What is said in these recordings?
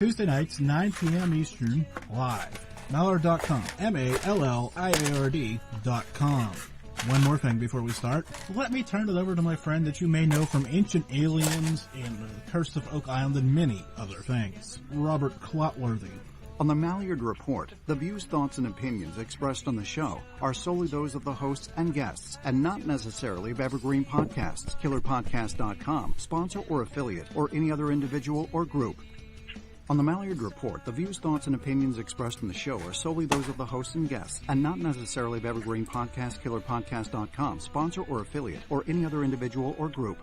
Tuesday nights, 9 p.m. Eastern, live. Malliard.com. MALLIARD.com. One more thing before we start. Let me turn it over to my friend that you may know from Ancient Aliens and The Curse of Oak Island and many other things, Robert Clotworthy. On the Malliard Report, the views, thoughts, and opinions expressed on the show are solely those of the hosts and guests, and not necessarily of Evergreen Podcasts, KillerPodcast.com, sponsor or affiliate, or any other individual or group. On the Malliard Report, the views, thoughts, and opinions expressed in the show are solely those of the hosts and guests, and not necessarily of Evergreen Podcast, KillerPodcast.com, sponsor or affiliate, or any other individual or group.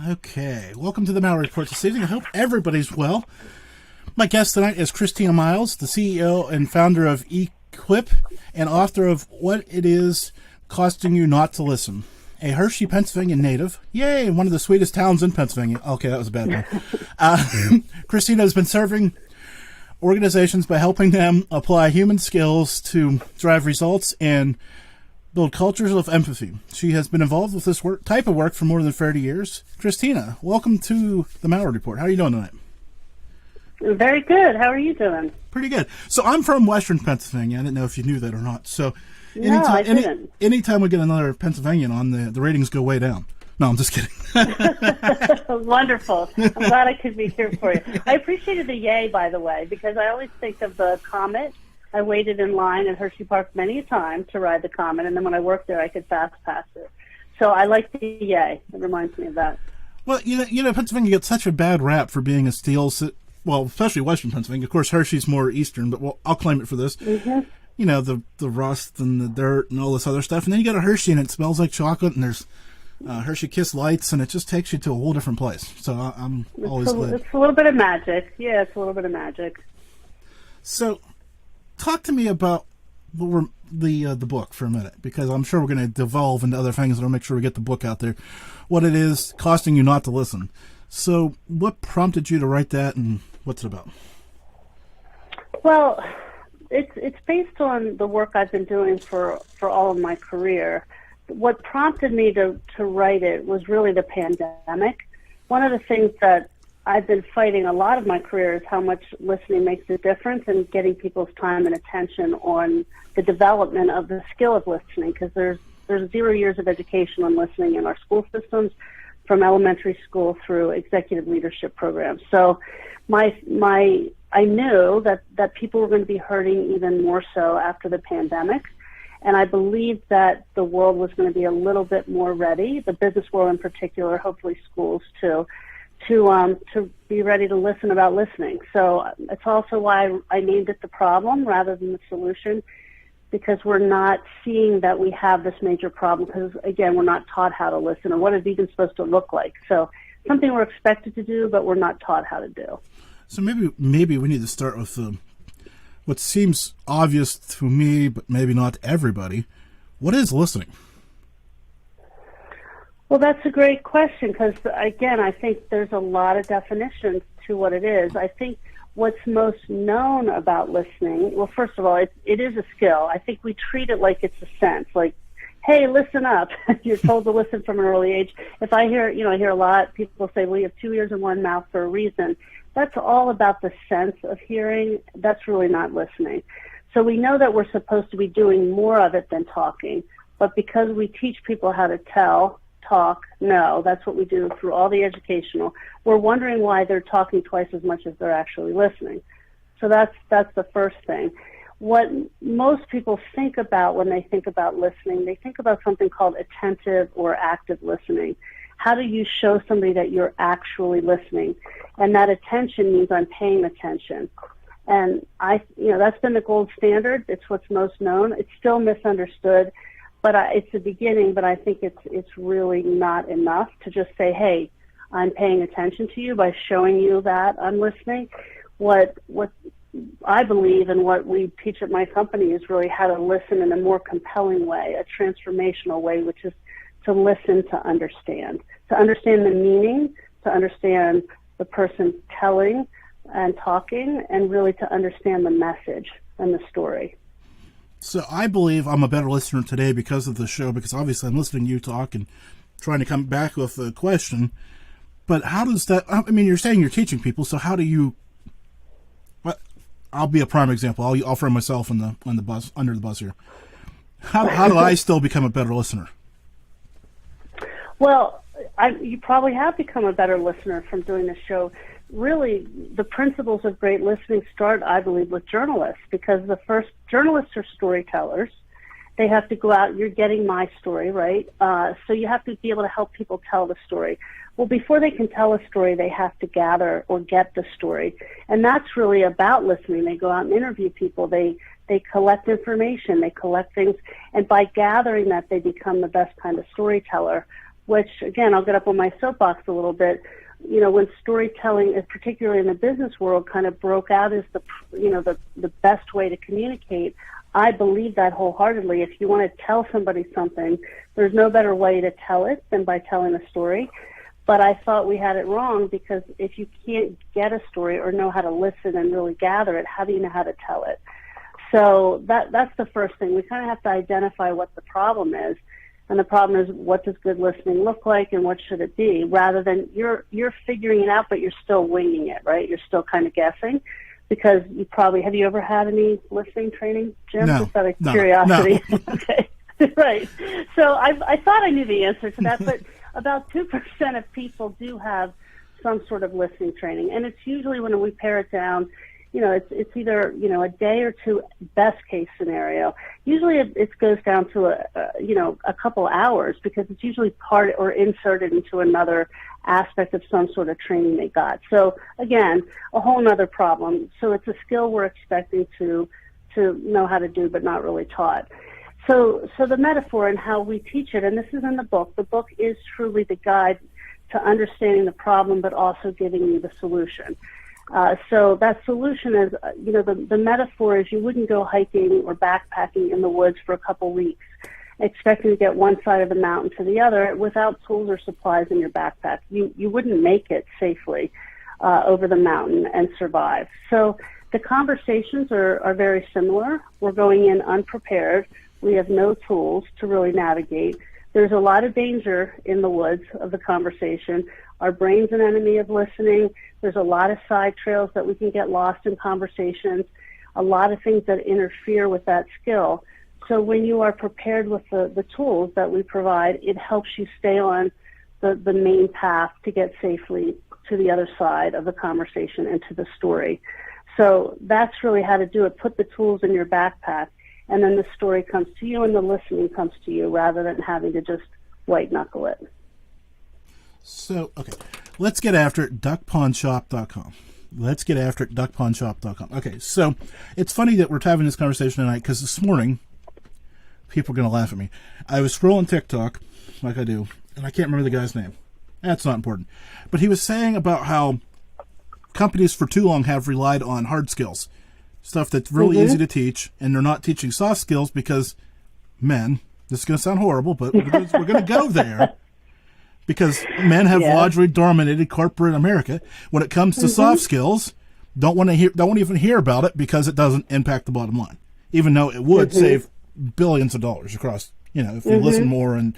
Okay, welcome to the Malliard Report this evening. I hope everybody's well. My guest tonight is Christina Miles, the CEO and founder of ECLIP, and author of What It Is Costing You Not to Listen. A Hershey, Pennsylvania native. Yay, one of the sweetest towns in Pennsylvania. Okay, that was a bad one. Christina has been serving organizations by helping them apply human skills to drive results and build cultures of empathy. She has been involved with this type of work for more than 30 years. Christina, welcome to the Malliard Report. How are you doing tonight? Very good. How are you doing? Pretty good. So I'm from Western Pennsylvania. I didn't know if you knew that or not. So I didn't. Anytime we get another Pennsylvanian on, the ratings go way down. No, I'm just kidding. Wonderful. I'm glad I could be here for you. I appreciated the yay, by the way, because I always think of the Comet. I waited in line at Hershey Park many a time to ride the Comet, and then when I worked there, I could fast pass it. So I like the yay. It reminds me of that. Well, you know, Pennsylvania gets such a bad rap for being a steel city. Well, especially Western Pennsylvania. Of course, Hershey's more eastern, but I'll claim it for this. Mm-hmm. You know, the rust and the dirt and all this other stuff. And then you got a Hershey, and it smells like chocolate, and there's Hershey Kiss lights, and it just takes you to a whole different place. So I'm always glad. It's a little bit of magic. Yeah, it's a little bit of magic. So talk to me about the book for a minute, because I'm sure we're going to devolve into other things, and I'll make sure we get the book out there. What It Is Costing You Not to Listen. So what prompted you to write that, and what's it about? Well, it's based on the work I've been doing for all of my career. What prompted me to write it was really the pandemic. One of the things that I've been fighting a lot of my career is how much listening makes a difference in getting people's time and attention on the development of the skill of listening, because there's 0 years of education on listening in our school systems, from elementary school through executive leadership programs. So I knew that people were going to be hurting even more so after the pandemic, and I believed that the world was going to be a little bit more ready, the business world in particular, hopefully schools too, to be ready to listen about listening. So it's also why I named it the problem rather than the solution, because we're not seeing that we have this major problem, because, again, we're not taught how to listen or what it's even supposed to look like. So something we're expected to do, but we're not taught how to do. So maybe we need to start with what seems obvious to me, but maybe not to everybody. What is listening? Well, that's a great question, because, again, I think there's a lot of definitions to what it is. I think what's most known about listening, well, first of all, it is a skill. I think we treat it like it's a sense, like, hey, listen up. You're told to listen from an early age. If I hear a lot, people say, well, you have 2 ears and 1 mouth for a reason. That's all about the sense of hearing. That's really not listening. So we know that we're supposed to be doing more of it than talking, but because we teach people how to talk, no, that's what we do through all the educational. We're wondering why they're talking twice as much as they're actually listening. So that's the first thing. What most people think about when they think about listening, they think about something called attentive or active listening. How do you show somebody that you're actually listening? And that attention means I'm paying attention. And that's been the gold standard. It's what's most known. It's still misunderstood. But it's the beginning, but I think it's really not enough to just say, hey, I'm paying attention to you by showing you that I'm listening. What I believe and what we teach at my company is really how to listen in a more compelling way, a transformational way, which is to listen to understand the meaning, to understand the person telling and talking, and really to understand the message and the story. So I believe I'm a better listener today because of the show, because obviously I'm listening to you talk and trying to come back with a question. But how does that? I mean, you're saying you're teaching people, so how do you? I'll be a prime example. I'll throw myself on the bus under the bus here. How do I still become a better listener? Well, you probably have become a better listener from doing this show. Really, the principles of great listening start, I believe, with journalists, because the first journalists are storytellers. They have to go out. You're getting my story, right? So you have to be able to help people tell the story. Well, before they can tell a story, they have to gather or get the story. And that's really about listening. They go out and interview people. They collect information. They collect things. And by gathering that, they become the best kind of storyteller, which, again, I'll get up on my soapbox a little bit. You know, when storytelling, particularly in the business world, kind of broke out as the best way to communicate, I believe that wholeheartedly. If you want to tell somebody something, there's no better way to tell it than by telling a story. But I thought we had it wrong, because if you can't get a story or know how to listen and really gather it, how do you know how to tell it? So that's the first thing. We kind of have to identify what the problem is. And the problem is, what does good listening look like and what should it be, rather than you're figuring it out, but you're still winging it, right? You're still kind of guessing, because have you ever had any listening training, Jim? No, just out of curiosity. No. Okay. Right. So I thought I knew the answer to that, but about 2% of people do have some sort of listening training. And it's usually, when we pare it down, it's either, a day or two, best case scenario. Usually it goes down to a couple hours, because it's usually part or inserted into another aspect of some sort of training they got. So again, a whole nother problem. So it's a skill we're expecting to know how to do, but not really taught. So the metaphor and how we teach it, and this is in the book. The book is truly the guide to understanding the problem, but also giving you the solution. So that solution is, the metaphor is, you wouldn't go hiking or backpacking in the woods for a couple weeks expecting to get one side of the mountain to the other without tools or supplies in your backpack. You wouldn't make it safely over the mountain and survive. So the conversations are very similar. We're going in unprepared. We have no tools to really navigate. There's a lot of danger in the woods of the conversation. Our brain's an enemy of listening. There's a lot of side trails that we can get lost in conversations, a lot of things that interfere with that skill. So when you are prepared with the tools that we provide, it helps you stay on the main path to get safely to the other side of the conversation and to the story. So that's really how to do it. Put the tools in your backpack, and then the story comes to you and the listening comes to you, rather than having to just white-knuckle it. So, okay, let's get after it, duckpawnshop.com. Let's get after it, duckpawnshop.com. Okay, so it's funny that we're having this conversation tonight, because this morning, people are going to laugh at me. I was scrolling TikTok, like I do, and I can't remember the guy's name. That's not important. But he was saying about how companies for too long have relied on hard skills, stuff that's really easy to teach, and they're not teaching soft skills because, men, this is going to sound horrible, but we're going to go there, because men have largely dominated corporate America. When it comes to soft skills, don't want even hear about it, because it doesn't impact the bottom line, even though it would save billions of dollars across, if we listen more and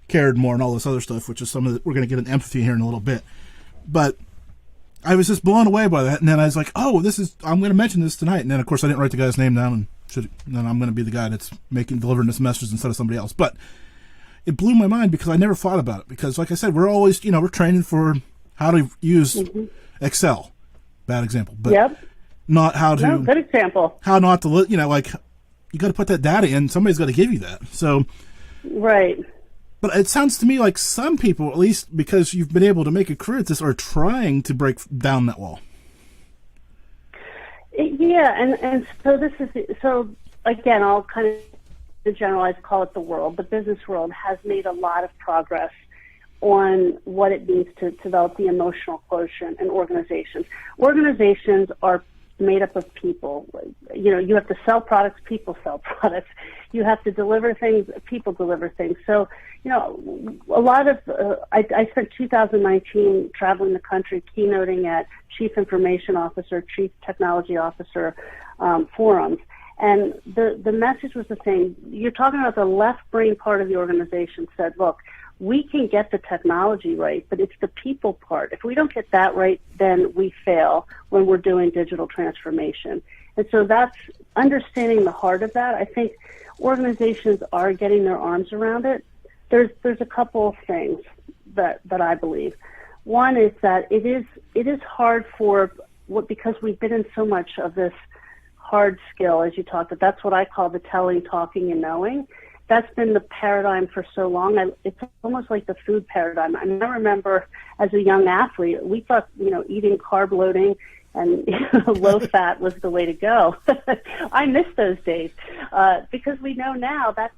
cared more and all this other stuff, which is we're going to get an empathy here in a little bit. But I was just blown away by that, and then I was like, I'm going to mention this tonight. And then, of course, I didn't write the guy's name down, and then I'm going to be the guy that's delivering this message instead of somebody else. But it blew my mind, because I never thought about it. Because, like I said, we're always, we're training for how to use Excel. Bad example. But not how to. No, good example. How not to, you got to put that data in. Somebody's got to give you that. So. Right. But it sounds to me like some people, at least because you've been able to make a career at this, are trying to break down that wall. Yeah, and so again, I'll kind of generalize, call it the world. The business world has made a lot of progress on what it means to develop the emotional quotient in organizations. Organizations are made up of people. You have to sell products, people sell products. You have to deliver things, people deliver things. So, a lot of, I spent 2019 traveling the country, keynoting at Chief Information Officer, Chief Technology Officer forums. And the message was the same. You're talking about the left brain part of the organization said, look, we can get the technology right, but it's the people part. If we don't get that right, then we fail when we're doing digital transformation. And so that's understanding the heart of that. I think organizations are getting their arms around it. There's a couple of things that I believe. One is that it is hard because we've been in so much of this hard skill, as you talked about. That's what I call the telling, talking, and knowing. That's been the paradigm for so long. It's almost like the food paradigm. I mean, I remember as a young athlete, we thought, eating carb loading and low fat was the way to go. I miss those days because we know now that's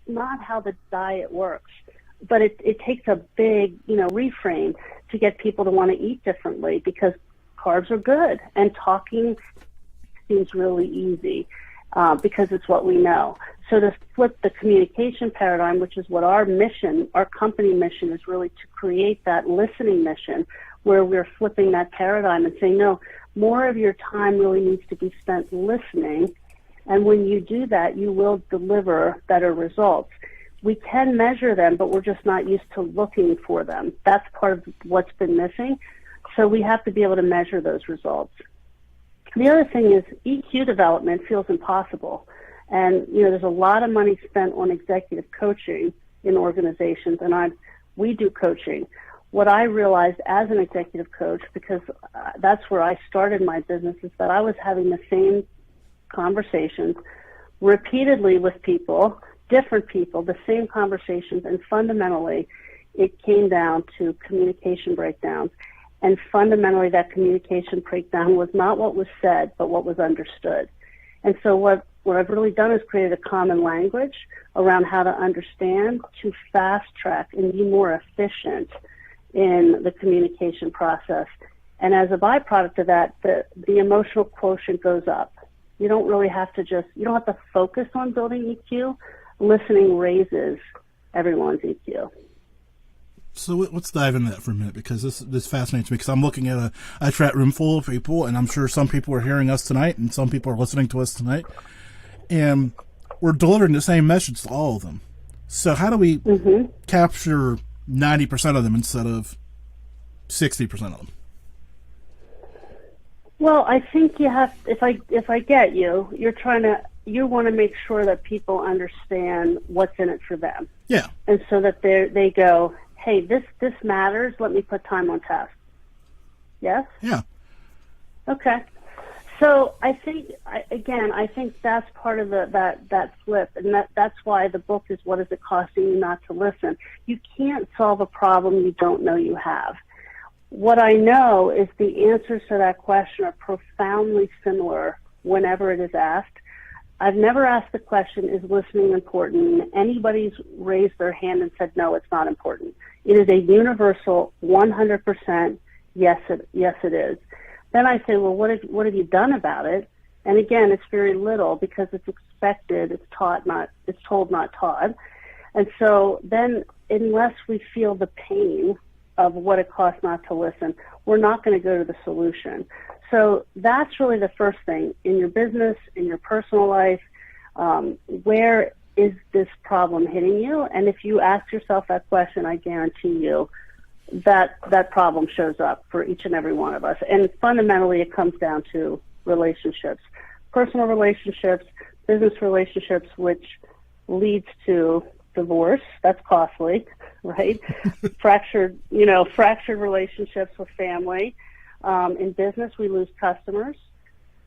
not how the diet works. But it takes a big, reframe to get people to want to eat differently, because carbs are good and talking seems really easy because it's what we know. So to flip the communication paradigm, which is what our company mission is really to create that listening mission, where we're flipping that paradigm and saying, no, more of your time really needs to be spent listening. And when you do that, you will deliver better results. We can measure them, but we're just not used to looking for them. That's part of what's been missing. So we have to be able to measure those results. The other thing is EQ development feels impossible. And, there's a lot of money spent on executive coaching in organizations, and we do coaching. What I realized as an executive coach, because that's where I started my business, is that I was having the same conversations repeatedly with people, different people, the same conversations, and fundamentally it came down to communication breakdowns. And fundamentally that communication breakdown was not what was said, but what was understood. And so what I've really done is created a common language around how to understand, to fast track and be more efficient in the communication process. And as a byproduct of that, the emotional quotient goes up. You don't really have to you don't have to focus on building EQ. Listening raises everyone's EQ. So let's dive into that for a minute, because this fascinates me, because I'm looking at a chat room full of people, and I'm sure some people are hearing us tonight and some people are listening to us tonight, and we're delivering the same message to all of them. So how do we capture 90% of them instead of 60% of them? Well, I think you have, if I get you, you want to make sure that people understand what's in it for them. Yeah. And so that they go, hey, this matters, let me put time on task. Yes? Yeah. Okay. So I think that's part of that flip, and that's why the book is What Is It Costing You Not to Listen? You can't solve a problem you don't know you have. What I know is the answers to that question are profoundly similar whenever it is asked. I've never asked the question, is listening important? Anybody's raised their hand and said, no, it's not important. It is a universal 100% yes it is. Then I say, well, what have you done about it? And again, it's very little, because it's expected, it's told, not taught. And so then, unless we feel the pain of what it costs not to listen, we're not going to go to the solution. So that's really the first thing in your business, in your personal life. Where is this problem hitting you? And if you ask yourself that question, I guarantee you that problem shows up for each and every one of us. And fundamentally, it comes down to relationships, personal relationships, business relationships, which leads to divorce. That's costly, right? fractured relationships with family. In business, we lose customers,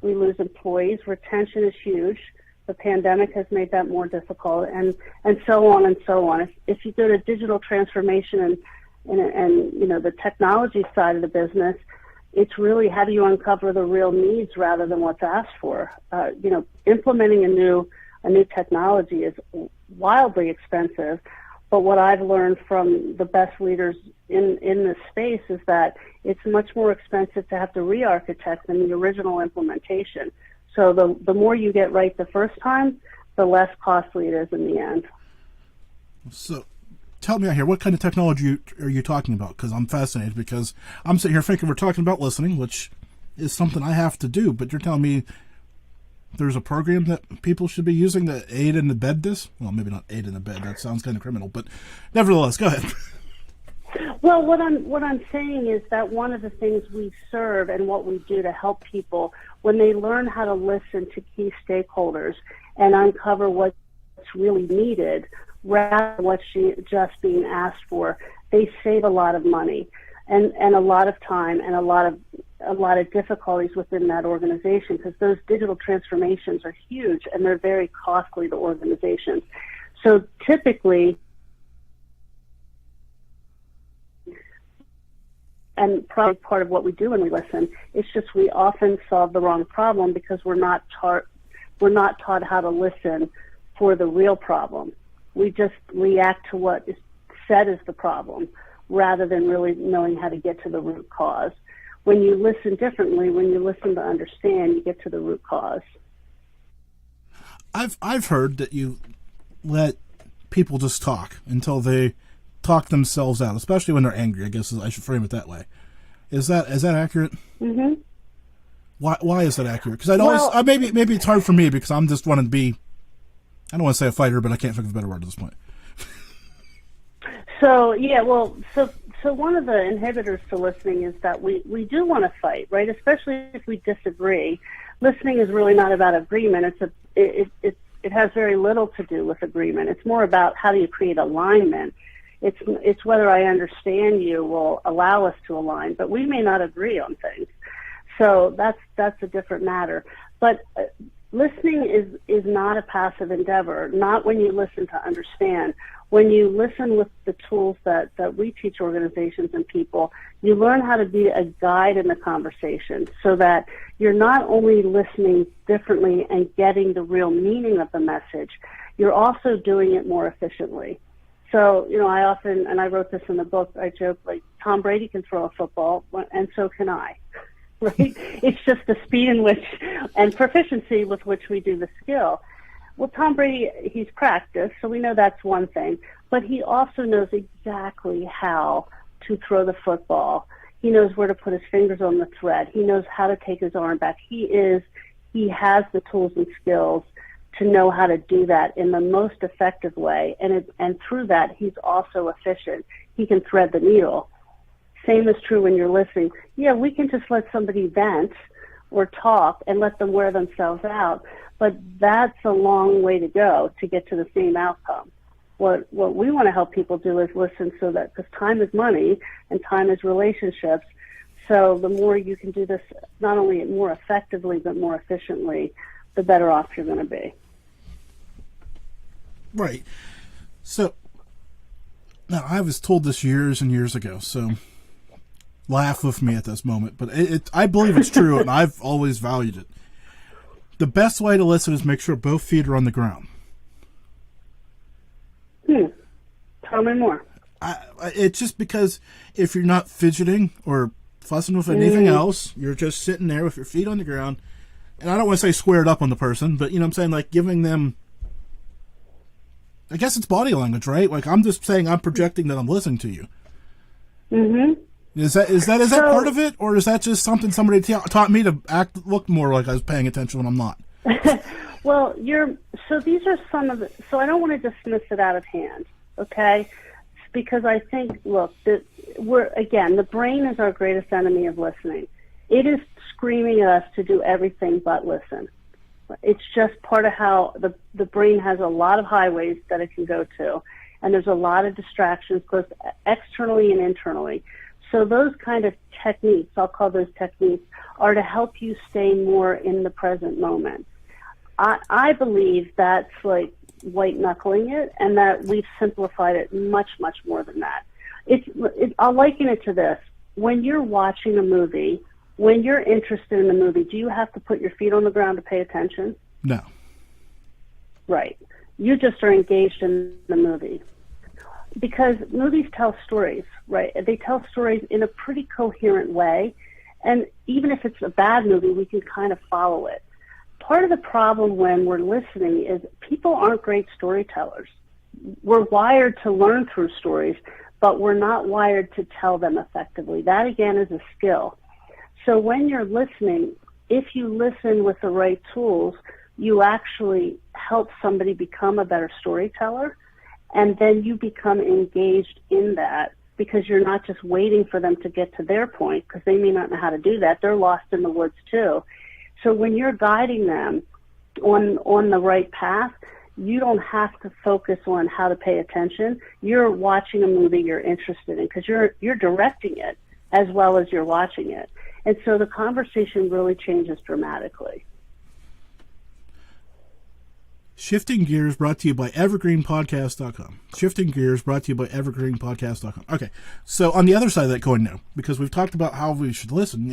we lose employees. Retention is huge. The pandemic has made that more difficult, and so on and so on. If you go to digital transformation and the technology side of the business, it's really how do you uncover the real needs rather than what's asked for. Implementing a new technology is wildly expensive. But what I've learned from the best leaders in this space is that it's much more expensive to have to re-architect than the original implementation. So the more you get right the first time, the less costly it is in the end. So tell me out here, what kind of technology are you talking about? Because I'm fascinated, because I'm sitting here thinking we're talking about listening, which is something I have to do, but you're telling me there's a program that people should be using to aid and abet this? Well, maybe not aid and abet. That sounds kind of criminal, but nevertheless, go ahead. Well, what I'm saying is that one of the things we serve and what we do to help people when they learn how to listen to key stakeholders and uncover what's really needed rather than what's just being asked for, they save a lot of money and a lot of time and a lot of difficulties within that organization, because those digital transformations are huge and they're very costly to organizations. So typically, and probably part of what we do when we listen, it's just we often solve the wrong problem because we're not taught how to listen for the real problem. We just react to what is said is the problem rather than really knowing how to get to the root cause. When you listen differently, when you listen to understand, you get to the root cause. I've heard that you let people just talk until they talk themselves out, especially when they're angry. I guess I should frame it that way. Is that accurate? Mm-hmm. Why is that accurate? Because maybe it's hard for me because I'm just wanting to be, I don't want to say a fighter, but I can't think of a better word at this point. So one of the inhibitors to listening is that we do want to fight, right? Especially if we disagree. Listening is really not about agreement. It has very little to do with agreement. It's more about how do you create alignment. It's whether I understand you will allow us to align, but we may not agree on things. So that's a different matter. But listening is not a passive endeavor, not when you listen to understand. When you listen with the tools that we teach organizations and people, you learn how to be a guide in the conversation so that you're not only listening differently and getting the real meaning of the message, you're also doing it more efficiently. So, I often, and I wrote this in the book, I joke, like, Tom Brady can throw a football, and so can I, right? It's just the speed in which, and proficiency with which we do the skill. Well, Tom Brady, he's practiced, so we know that's one thing, but he also knows exactly how to throw the football. He knows where to put his fingers on the thread. He knows how to take his arm back. He has the tools and skills to know how to do that in the most effective way. And through that, he's also efficient. He can thread the needle. Same is true when you're listening. Yeah, we can just let somebody vent or talk and let them wear themselves out, but that's a long way to go to get to the same outcome. What we want to help people do is listen so that, because time is money and time is relationships, so the more you can do this, not only more effectively, but more efficiently, the better off you're going to be. Right. So, now I was told this years and years ago, so laugh with me at this moment, but I believe it's true, and I've always valued it. The best way to listen is make sure both feet are on the ground. Tell me more. It's just because if you're not fidgeting or fussing with anything else, you're just sitting there with your feet on the ground, and I don't want to say squared up on the person, but you know what I'm saying, like giving them, I guess it's body language, right? Like I'm just saying I'm projecting that I'm listening to you. Mm-hmm. Is that part of it, or is that just something somebody taught me to look more like I was paying attention when I'm not? Well, these are some of the, so I don't want to dismiss it out of hand, okay? Because I think, look, the brain is our greatest enemy of listening. It is screaming at us to do everything but listen. It's just part of how the brain has a lot of highways that it can go to, and there's a lot of distractions, both externally and internally. So those kind of techniques, I'll call those techniques, are to help you stay more in the present moment. I believe that's like white knuckling it, and that we've simplified it much, much more than that. I'll liken it to this. When you're watching a movie, when you're interested in the movie, do you have to put your feet on the ground to pay attention? No. Right. You just are engaged in the movie. Because movies tell stories, right? They tell stories in a pretty coherent way, and even if it's a bad movie, we can kind of follow it. Part of the problem when we're listening is people aren't great storytellers. We're wired to learn through stories, but we're not wired to tell them effectively. That, again, is a skill. So when you're listening, if you listen with the right tools, you actually help somebody become a better storyteller, and then you become engaged in that because you're not just waiting for them to get to their point, because they may not know how to do that. They're lost in the woods too. So when you're guiding them on the right path, you don't have to focus on how to pay attention. You're watching a movie you're interested in because you're directing it as well as you're watching it. And so the conversation really changes dramatically. Shifting Gears brought to you by evergreenpodcast.com. Shifting Gears brought to you by evergreenpodcast.com. Okay, so on the other side of that coin now, because we've talked about how we should listen,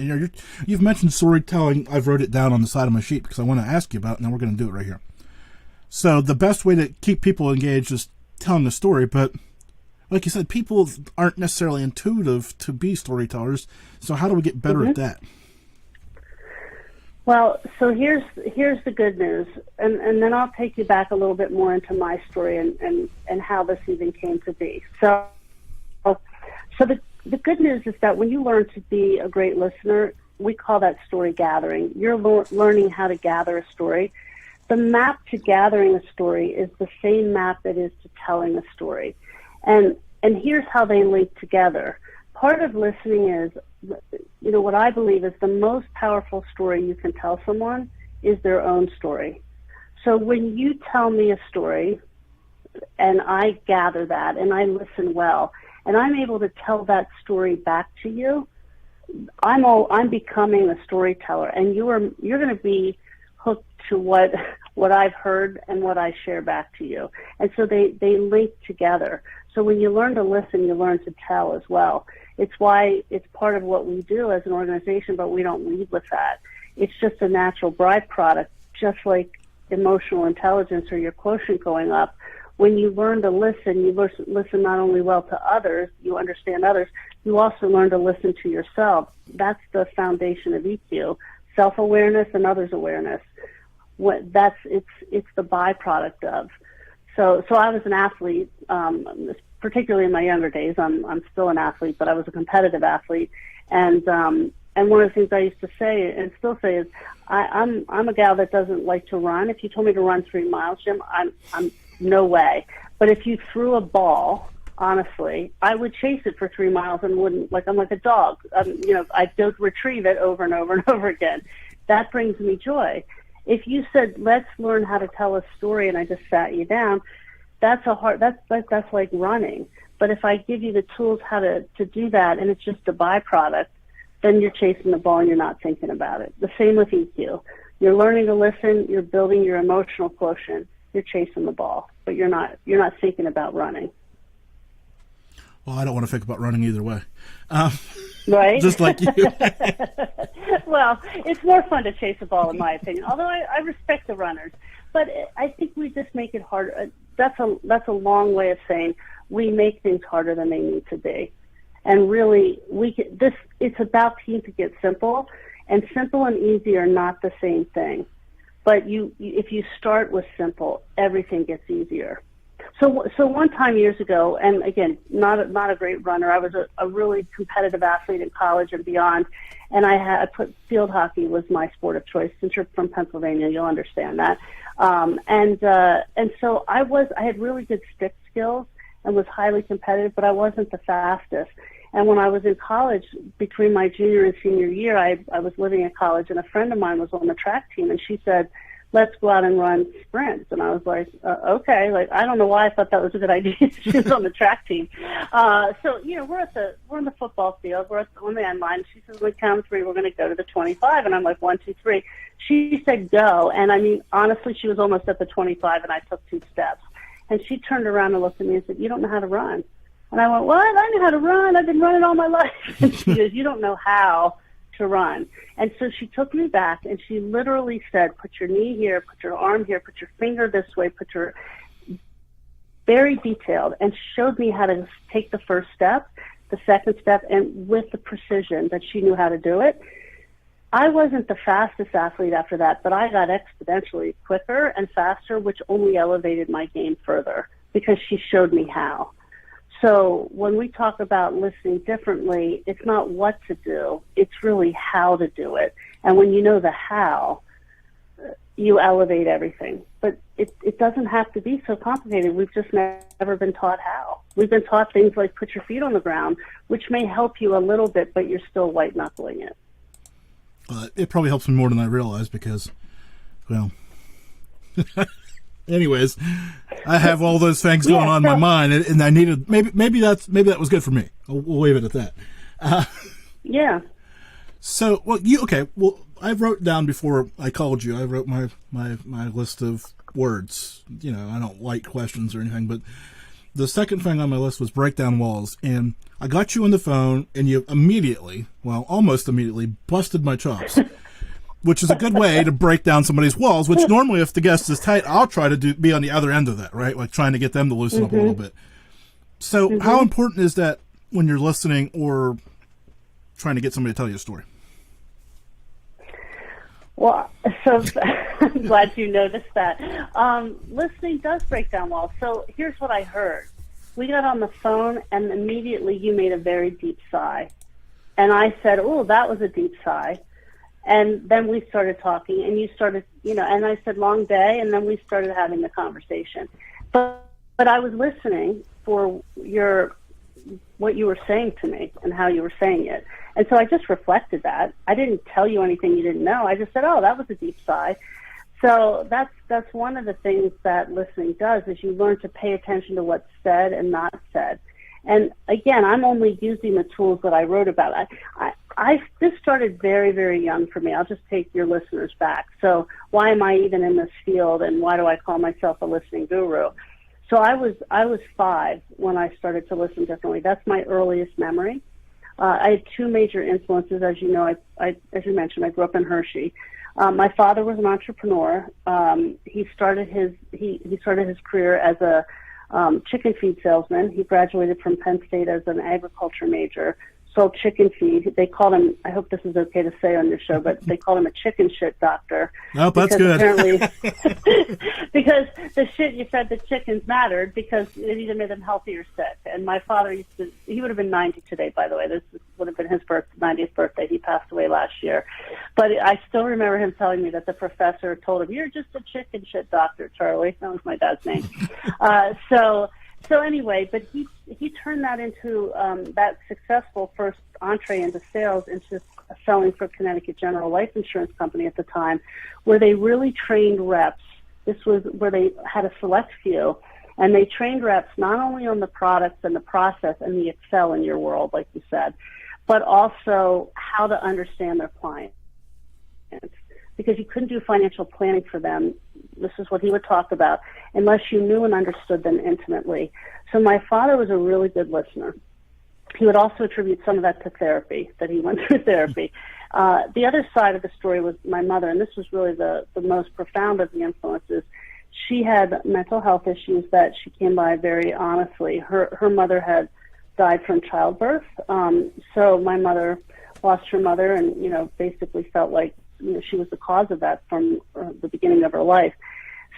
you've mentioned storytelling. I've wrote it down on the side of my sheet because I want to ask you about it, and then we're going to do it right here. So the best way to keep people engaged is telling the story, but like you said, people aren't necessarily intuitive to be storytellers, so how do we get better at that? Well, so here's the good news, and then I'll take you back a little bit more into my story and how this even came to be. So the good news is that when you learn to be a great listener, we call that story gathering. You're learning how to gather a story. The map to gathering a story is the same map that is to telling a story. And here's how they link together. Part of listening is, what I believe is the most powerful story you can tell someone is their own story. So when you tell me a story and I gather that and I listen well and I'm able to tell that story back to you, I'm becoming a storyteller, and you're going to be hooked to what I've heard and what I share back to you. And so they link together. So when you learn to listen, you learn to tell as well. It's why it's part of what we do as an organization, but we don't lead with that. It's just a natural byproduct, just like emotional intelligence or your quotient going up. When you learn to listen, you listen not only well to others, you understand others, you also learn to listen to yourself. That's the foundation of EQ, self-awareness and others' awareness. It's the byproduct of. So I was an athlete, particularly in my younger days. I'm still an athlete, but I was a competitive athlete. And one of the things I used to say and still say is, I'm a gal that doesn't like to run. If you told me to run 3 miles, Jim, I'm no way. But if you threw a ball, honestly, I would chase it for 3 miles and wouldn't, I'm like a dog. I'd go retrieve it over and over and over again. That brings me joy. If you said, let's learn how to tell a story, and I just sat you down, that's like running. But if I give you the tools how to do that, and it's just a byproduct, then you're chasing the ball and you're not thinking about it. The same with EQ. You're learning to listen, you're building your emotional quotient, you're chasing the ball, but you're not thinking about running. Well, I don't want to think about running either way. Right? Just like you. Well, it's more fun to chase a ball, in my opinion, although I respect the runners. But I think we just make it harder. That's a long way of saying we make things harder than they need to be. And really, it's about keeping it simple, and simple and easy are not the same thing. But if you start with simple, everything gets easier. So one time years ago, and again, not a great runner. I was a really competitive athlete in college and beyond, and I put field hockey was my sport of choice. Since you're from Pennsylvania, you'll understand that. And so I had really good stick skills and was highly competitive, but I wasn't the fastest. And when I was in college, between my junior and senior year, I was living in college, and a friend of mine was on the track team, and she said, let's go out and run sprints. And I was like, okay. I don't know why I thought that was a good idea. She was on the track team. So we're in the football field. We're on the end line. She says, we count 3, we're going to go to the 25. And I'm like, 1, 2, 3. She said, go. And I mean, honestly, she was almost at the 25, and I took 2 steps. And she turned around and looked at me and said, you don't know how to run. And I went, what? I know how to run. I've been running all my life. And she goes, you don't know how to run. And so she took me back, and she literally said, put your knee here, put your arm here, put your finger this way, put your, very detailed, and showed me how to take the first step, the second step, and with the precision that she knew how to do it. I wasn't the fastest athlete after that, but I got exponentially quicker and faster, which only elevated my game further because she showed me how. So when we talk about listening differently, it's not what to do, it's really how to do it. And when you know the how, you elevate everything. But it doesn't have to be so complicated. We've just never been taught how. We've been taught things like put your feet on the ground, which may help you a little bit, but you're still white-knuckling it. It probably helps me more than I realize because, well, anyways, I have all those things going on in my mind, and I needed maybe that was good for me. We'll leave it at that. Yeah. So, well, I wrote down before I called you. I wrote my list of words. You know, I don't like questions or anything, but the second thing on my list was break down walls, and I got you on the phone, and you almost immediately busted my chops, which is a good way to break down somebody's walls, which normally if the guest is tight, I'll try to be on the other end of that, right? Like trying to get them to loosen up a little bit. So how important is that when you're listening or trying to get somebody to tell you a story? Well, so I'm glad you noticed that. Listening does break down walls. So here's what I heard. We got on the phone, and immediately you made a very deep sigh. And I said, oh, that was a deep sigh. And then we started talking, and you started, and I said, long day, and then we started having the conversation. But I was listening for what you were saying to me and how you were saying it. And so I just reflected that. I didn't tell you anything you didn't know. I just said, oh, that was a deep sigh. So that's one of the things that listening does, is you learn to pay attention to what's said and not said. And again, I'm only using the tools that I wrote about. This started very, very young for me. I'll just take your listeners back. So why am I even in this field, and why do I call myself a listening guru? So I was 5 when I started to listen differently. That's my earliest memory. I had 2 major influences, as you know. As you mentioned, I grew up in Hershey. My father was an entrepreneur. He started his career as a chicken feed salesman. He graduated from Penn State as an agriculture major, sold chicken feed. They called him, I hope this is okay to say on your show, but they called him a chicken shit doctor. Oh, that's good. Apparently, because the shit you fed the chickens mattered, because it either made them healthy or sick. And my father he would have been 90 today, by the way. This would have been his 90th birthday. He passed away last year. But I still remember him telling me that the professor told him, you're just a chicken shit doctor, Charlie. That was my dad's name. So anyway, but he turned that into that successful first entree into sales, into selling for Connecticut General Life Insurance Company at the time, where they really trained reps. This was where they had a select few, and they trained reps not only on the products and the process and the Excel in your world, like you said, but also how to understand their clients. Because you couldn't do financial planning for them. This is what he would talk about, unless you knew and understood them intimately. So my father was a really good listener. He would also attribute some of that to therapy, that he went through therapy. The other side of the story was my mother, and this was really the most profound of the influences. She had mental health issues that she came by very honestly. Her mother had died from childbirth. So my mother lost her mother and, basically felt like, she was the cause of that from the beginning of her life.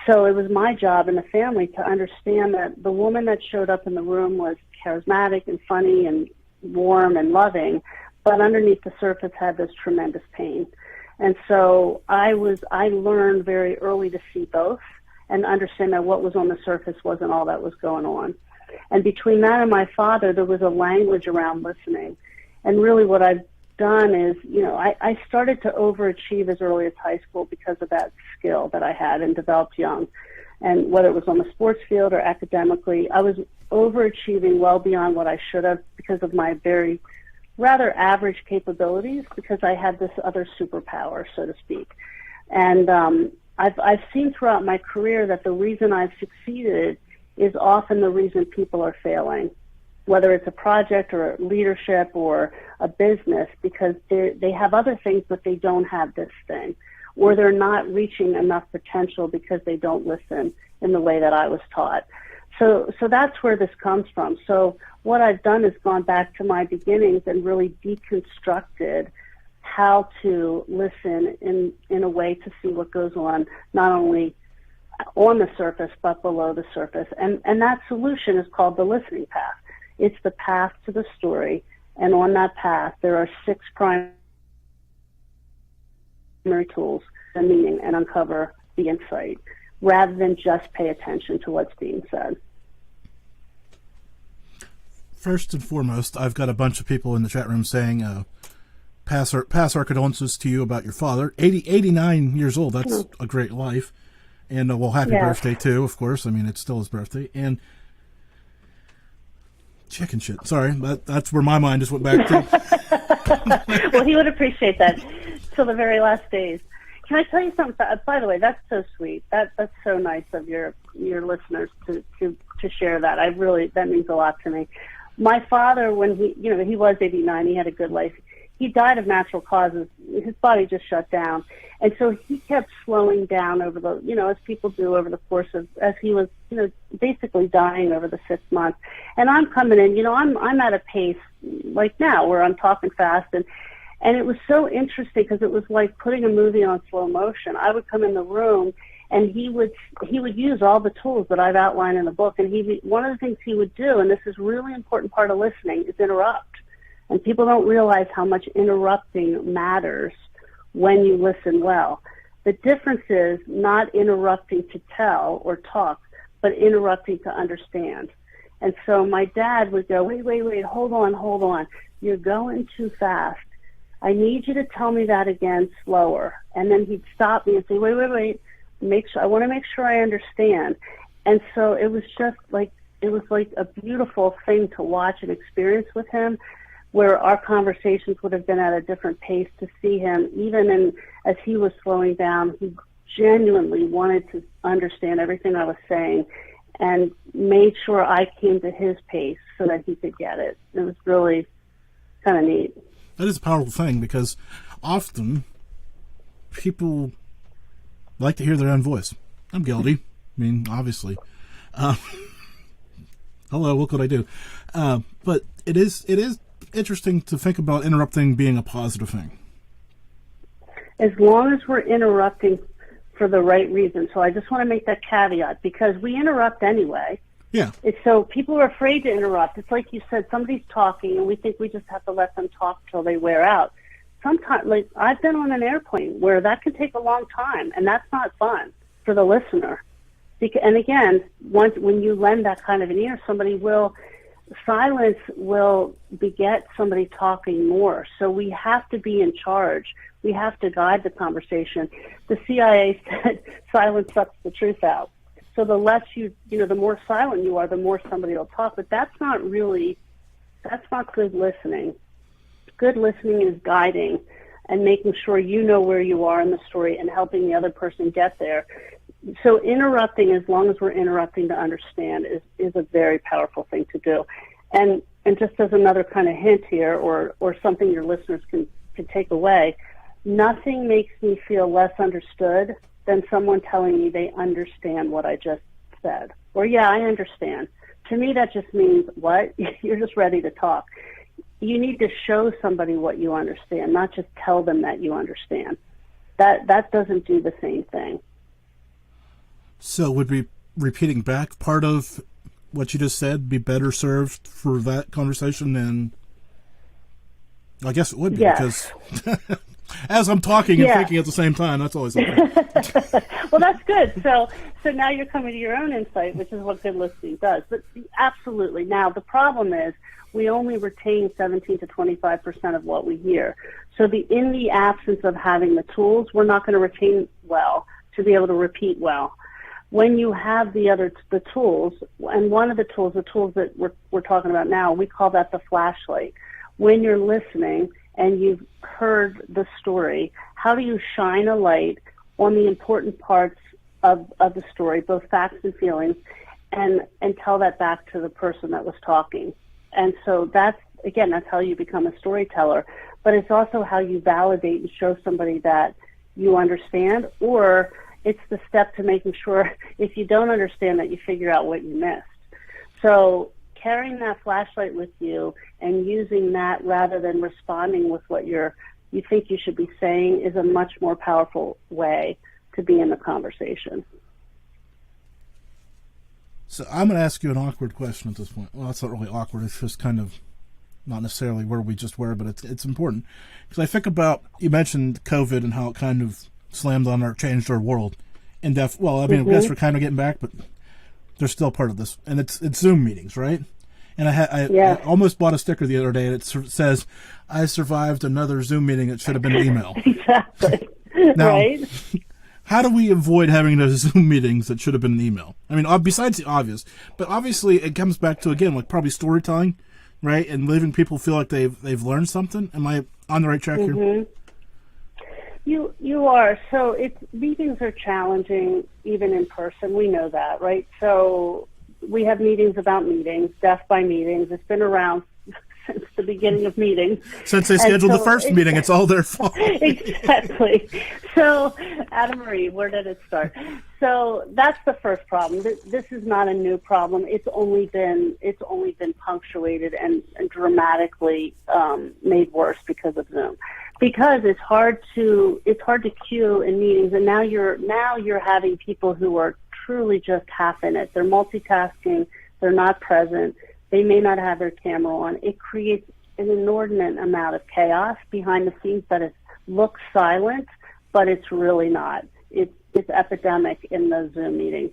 So it was my job in the family to understand that the woman that showed up in the room was charismatic and funny and warm and loving, but underneath the surface had this tremendous pain. And so I learned very early to see both and understand that what was on the surface wasn't all that was going on. And between that and my father, there was a language around listening. And really what I've done is, I started to overachieve as early as high school because of that skill that I had and developed young. And whether it was on the sports field or academically, I was overachieving well beyond what I should have because of my very rather average capabilities, because I had this other superpower, so to speak. And I've seen throughout my career that the reason I've succeeded is often the reason people are failing, whether it's a project or leadership or a business, because they have other things, but they don't have this thing, or they're not reaching enough potential because they don't listen in the way that I was taught. So that's where this comes from. So what I've done is gone back to my beginnings and really deconstructed how to listen in a way to see what goes on, not only on the surface, but below the surface. And that solution is called the listening path. It's the path to the story, and on that path, there are 6 primary tools, the meaning, and uncover the insight rather than just pay attention to what's being said. First and foremost, I've got a bunch of people in the chat room saying, pass our condolences to you about your father. 89 years old. That's a great life. And, happy birthday, too, of course. I mean, it's still his birthday. And chicken shit. Sorry, that's where my mind just went back to. Well, he would appreciate that till the very last days. Can I tell you something? By the way, that's so sweet. That's so nice of your listeners to share that. That means a lot to me. My father, when he was 89, he had a good life. He died of natural causes. His body just shut down. And so he kept slowing down over as people do over the course of, as he was, basically dying over the 6 months. And I'm coming in, I'm at a pace like now where I'm talking fast. And it was so interesting because it was like putting a movie on slow motion. I would come in the room and he would use all the tools that I've outlined in the book. And one of the things he would do, and this is a really important part of listening, is interrupt. And people don't realize how much interrupting matters when you listen well. The difference is not interrupting to tell or talk, but interrupting to understand. And so my dad would go, wait, hold on. You're going too fast. I need you to tell me that again slower. And then he'd stop me and say, wait. I want to make sure I understand. And so it was like a beautiful thing to watch and experience with him, where our conversations would have been at a different pace. To see him, even as he was slowing down, he genuinely wanted to understand everything I was saying and made sure I came to his pace so that he could get it. It was really kind of neat. That is a powerful thing because often people like to hear their own voice. I'm guilty. I mean, obviously. Hello, what could I do? But it is interesting to think about interrupting being a positive thing. As long as we're interrupting for the right reason. So I just want to make that caveat because we interrupt anyway. Yeah. So people are afraid to interrupt. It's like you said, somebody's talking and we think we just have to let them talk till they wear out. Sometimes, like I've been on an airplane where that can take a long time and that's not fun for the listener. And again, when you lend that kind of an ear, silence will beget somebody talking more. So we have to be in charge. We have to guide the conversation. The CIA said silence sucks the truth out. So the less the more silent you are, the more somebody will talk. But that's not good listening. Good listening is guiding and making sure you know where you are in the story and helping the other person get there. So interrupting, as long as we're interrupting to understand, is a very powerful thing to do. And just as another kind of hint here, or something your listeners can take away, nothing makes me feel less understood than someone telling me they understand what I just said. Or, yeah, I understand. To me, that just means, what? You're just ready to talk. You need to show somebody what you understand, not just tell them that you understand. That doesn't do the same thing. So would repeating back part of what you just said be better served for that conversation than... I guess it would be, yes. Because as I'm talking and thinking at the same time, that's always okay. Well, that's good. So now you're coming to your own insight, which is what good listening does. But absolutely. Now, the problem is we only retain 17 to 25% of what we hear. So in the absence of having the tools, we're not going to retain well to be able to repeat well. When you have the tools, and one of the tools that we're talking about now, we call that the flashlight. When you're listening and you've heard the story, how do you shine a light on the important parts of the story, both facts and feelings, and tell that back to the person that was talking? And so that's how you become a storyteller. But it's also how you validate and show somebody that you understand, or it's the step to making sure if you don't understand that you figure out what you missed. So carrying that flashlight with you and using that rather than responding with what you think you should be saying is a much more powerful way to be in the conversation. So I'm going to ask you an awkward question at this point. Well, it's not really awkward. It's just kind of not necessarily where we just were, but it's important. Because I think about, you mentioned COVID and how it kind of changed our world. Well, I mean, I guess we're kind of getting back, but they're still part of this, and it's Zoom meetings, right? And I almost bought a sticker the other day, and it says, "I survived another Zoom meeting that should have been an email." Exactly. Now, right? How do we avoid having those Zoom meetings that should have been an email? I mean, besides the obvious, but obviously it comes back to, again, like probably storytelling, right? And leaving people feel like they've learned something. Am I on the right track here? You are. So meetings are challenging even in person. We know that, right? So we have meetings about meetings, death by meetings. It's been around since the beginning of meetings. Since they scheduled the first meeting, it's all their fault. Exactly. So, Anna Marie, where did it start? So that's the first problem. This is not a new problem. It's only been punctuated and dramatically made worse because of Zoom. Because it's hard to queue in meetings, and now you're having people who are truly just half in it. They're multitasking. They're not present. They may not have their camera on. It creates an inordinate amount of chaos behind the scenes that it looks silent, but it's really not. It's epidemic in those Zoom meetings.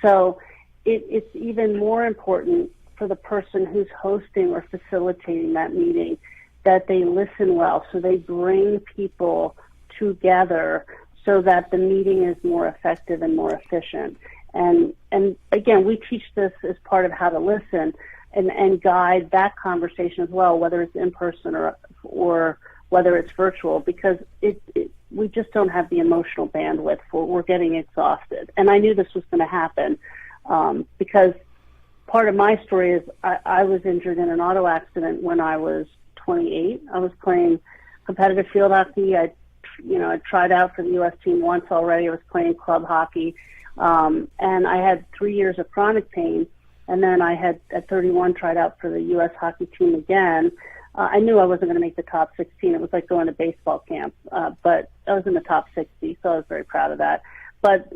So it's even more important for the person who's hosting or facilitating that meeting that they listen well, so they bring people together so that the meeting is more effective and more efficient. And again, we teach this as part of how to listen and guide that conversation as well, whether it's in person or whether it's virtual, because we just don't have the emotional bandwidth we're getting exhausted. And I knew this was going to happen because part of my story is I was injured in an auto accident when I was 28. I was playing competitive field hockey. I tried out for the U.S. team once already. I was playing club hockey. And I had 3 years of chronic pain. And then I had, at 31, tried out for the U.S. hockey team again. I knew I wasn't going to make the top 16. It was like going to baseball camp. But I was in the top 60, so I was very proud of that. But,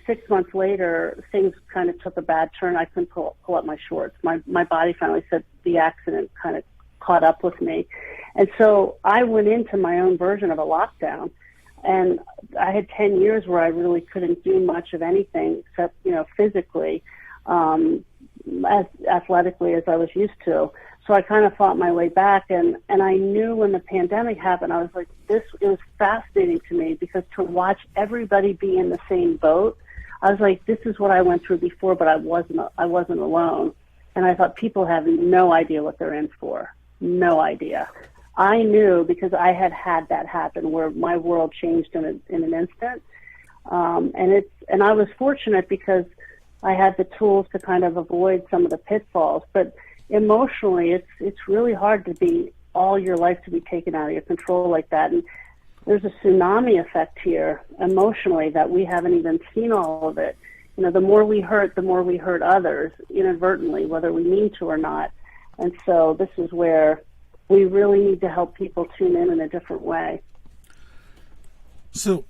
6 months later, things kind of took a bad turn. I couldn't pull up my shorts. My body finally said the accident kind of caught up with me. And so I went into my own version of a lockdown. And I had 10 years where I really couldn't do much of anything except, physically, as athletically as I was used to. So I kind of fought my way back. And I knew when the pandemic happened, I was like, it was fascinating to me because to watch everybody be in the same boat, I was like, this is what I went through before, but I wasn't alone. And I thought people have no idea what they're in for. No idea. I knew because I had that happen where my world changed in an instant. And I was fortunate because I had the tools to kind of avoid some of the pitfalls. But emotionally, it's really hard to be all your life to be taken out of your control like that. And there's a tsunami effect here emotionally that we haven't even seen all of it. The more we hurt, the more we hurt others inadvertently, whether we mean to or not. And so this is where we really need to help people tune in a different way. So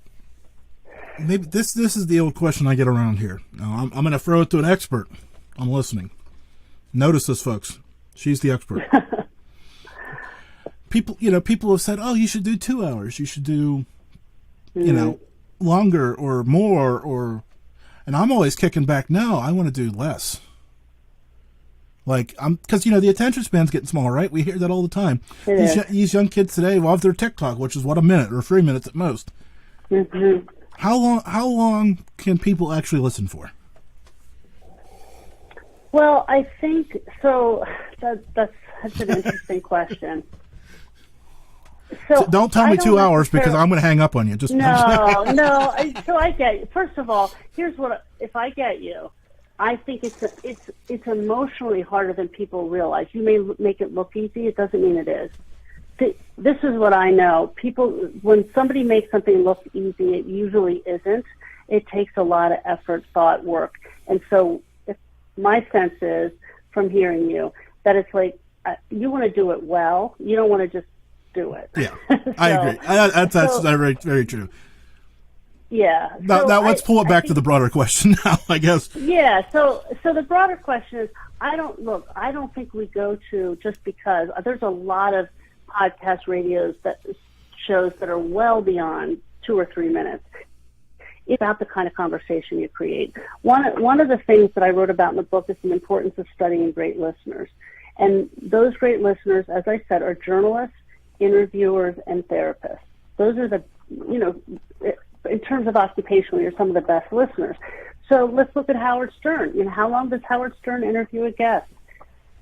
maybe this is the old question I get around here. Now, I'm going to throw it to an expert. I'm listening. Notice this, folks. She's the expert. People have said, "Oh, you should do 2 hours. You should do, longer or more." And I'm always kicking back. No, I want to do less. Because the attention span's getting smaller, right? We hear that all the time. These young kids today love their TikTok, which is 1 minute or 3 minutes at most. Mm-hmm. How long can people actually listen for? Well, I think so. That's an interesting question. So don't tell me 2 hours because I'm going to hang up on you. So I get you. First of all, here's if I get you. I think it's emotionally harder than people realize. You may make it look easy. It doesn't mean it is. This is what I know. People, when somebody makes something look easy, it usually isn't. It takes a lot of effort, thought, work. And so my sense is, from hearing you, that it's like you want to do it well. You don't want to just do it. Yeah, I agree. That's very, very true. Yeah. Now let's pull it back to the broader question now, I guess. Yeah. So the broader question is, I don't think we go to just because there's a lot of podcast shows that are well beyond 2 or 3 minutes. It's about the kind of conversation you create. One of the things that I wrote about in the book is the importance of studying great listeners. And those great listeners, as I said, are journalists, interviewers, and therapists. Those are the, in terms of occupational, you're some of the best listeners. So let's look at Howard Stern. How long does Howard Stern interview a guest?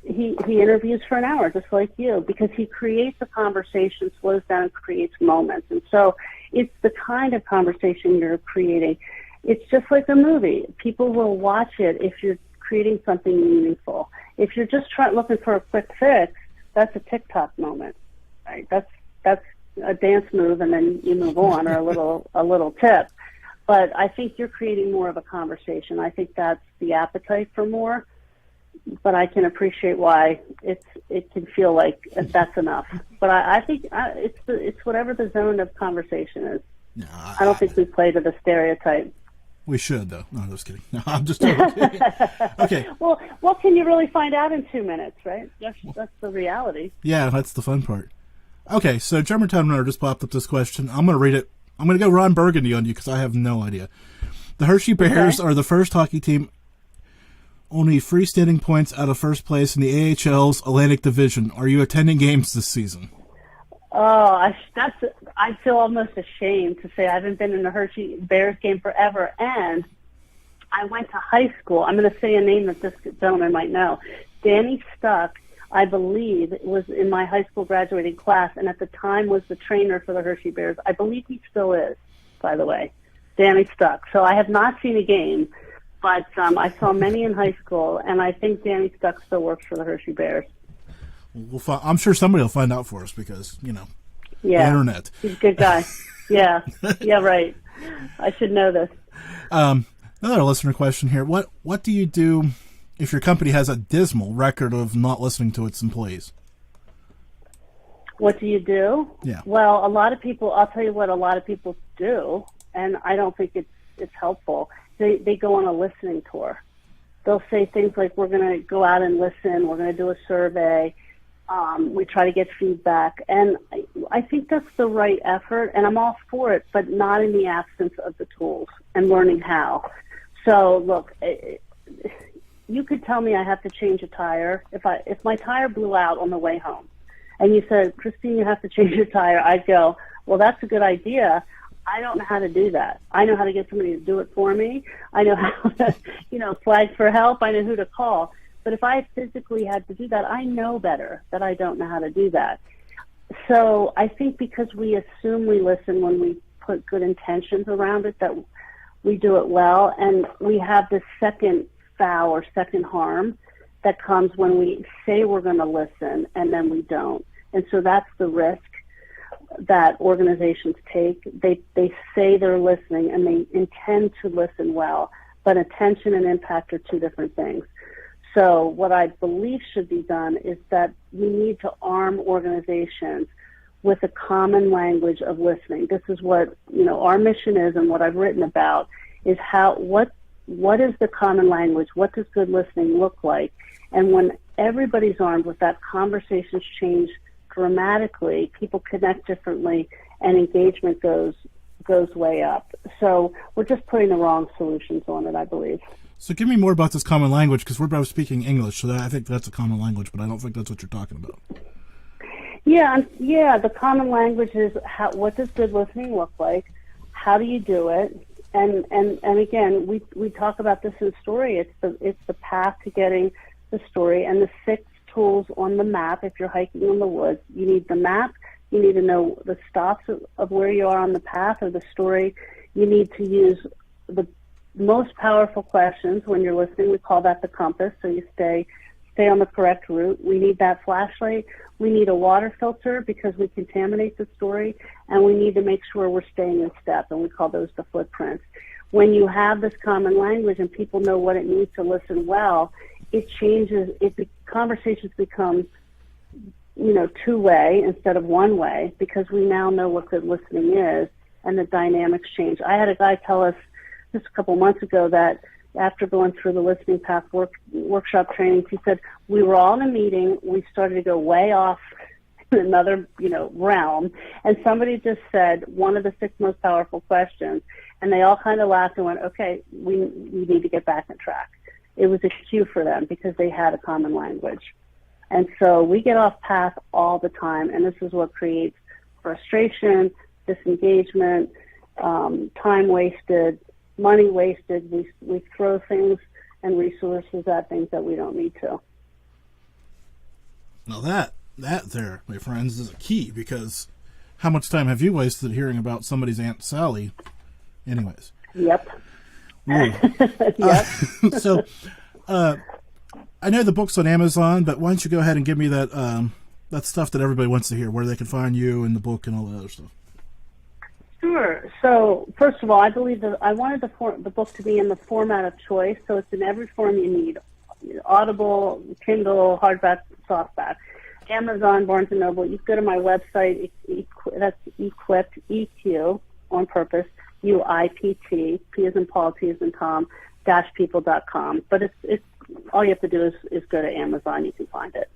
He interviews for an hour, just like you, because he creates a conversation, slows down, and creates moments. And so it's the kind of conversation you're creating. It's just like a movie. People will watch it if you're creating something meaningful. If you're just looking for a quick fix, that's a TikTok moment, right? That's a dance move, and then you move on, or a little tip. But I think you're creating more of a conversation. I think that's the appetite for more. But I can appreciate why it can feel like that's enough. But I think it's whatever the zone of conversation is. No, I don't think we play to the stereotype. We should, though. No, I'm just kidding. No, I'm just totally kidding. Okay. Well, what can you really find out in 2 minutes, right? That's the reality. Yeah, that's the fun part. Okay, so Germantown Runner just popped up this question. I'm going to read it. I'm going to go Ron Burgundy on you because I have no idea. The Hershey Bears are the first hockey team only freestanding points out of first place in the AHL's Atlantic Division. Are you attending games this season? Oh, I feel almost ashamed to say I haven't been in a Hershey Bears game forever. And I went to high school. I'm going to say a name that this gentleman might know. Danny Stuck, I believe, was in my high school graduating class, and at the time was the trainer for the Hershey Bears. I believe he still is, by the way, Danny Stuck. So I have not seen a game, but I saw many in high school, and I think Danny Stuck still works for the Hershey Bears. I'm sure somebody will find out for us because, the internet. He's a good guy. Yeah, right. I should know this. Another listener question here. What do you do if your company has a dismal record of not listening to its employees? What do you do? Yeah. Well, I'll tell you what a lot of people do, and I don't think it's helpful. They go on a listening tour. They'll say things like, we're going to go out and listen, we're going to do a survey, we try to get feedback. And I think that's the right effort, and I'm all for it, but not in the absence of the tools and learning how. So, look, you could tell me I have to change a tire. If my tire blew out on the way home, and you said, Christine, you have to change your tire, I'd go, well, that's a good idea. I don't know how to do that. I know how to get somebody to do it for me. I know how to, flag for help. I know who to call. But if I physically had to do that, I know better that I don't know how to do that. So I think because we assume we listen when we put good intentions around it, that we do it well. And we have this second foul or second harm that comes when we say we're going to listen and then we don't. And so that's the risk that organizations take. They say they're listening and they intend to listen well, but attention and impact are two different things. So what I believe should be done is that we need to arm organizations with a common language of listening. This is what, our mission is, and what I've written about is what is the common language? What does good listening look like? And when everybody's armed with that, conversations change dramatically, people connect differently, and engagement goes way up. So we're just putting the wrong solutions on it, I believe. So give me more about this common language, because we're both speaking English, so I think that's a common language, but I don't think that's what you're talking about. Yeah, the common language is what does good listening look like? How do you do it? And again, we talk about this in the story. It's the path to getting the story, and the 6 tools on the map. If you're hiking in the woods, you need the map, you need to know the stops of where you are on the path or the story. You need to use the most powerful questions when you're listening. We call that the compass, so you stay on the correct route. We need that flashlight. We need a water filter because we contaminate the story, and we need to make sure we're staying in step, and we call those the footprints. When you have this common language and people know what it means to listen well, it changes. Conversations become, two-way instead of one-way, because we now know what good listening is, and the dynamics change. I had a guy tell us just a couple months ago that after going through the listening path workshop trainings, he said, we were all in a meeting, we started to go way off in another, realm, and somebody just said one of the 6 most powerful questions, And they all kind of laughed and went, okay, we need to get back on track. It was a cue for them because they had a common language. And so we get off path all the time, and this is what creates frustration, disengagement, time wasted, money wasted. We throw things and resources at things that we don't need to. Now that there, my friends, is a key, because how much time have you wasted hearing about somebody's Aunt Sally? Anyways. Yep. Yep. So, I know the book's on Amazon, but why don't you go ahead and give me that stuff that everybody wants to hear, where they can find you and the book and all that other stuff. Sure. So, first of all, I believe that I wanted the book to be in the format of choice, so it's in every form you need: Audible, Kindle, hardback, softback, Amazon, Barnes & Noble. You can go to my website, that's ECLIP, EQ, on purpose, UIPT, P as in Paul, T as in Tom, -people.com. But it's all you have to do is go to Amazon. You can find it.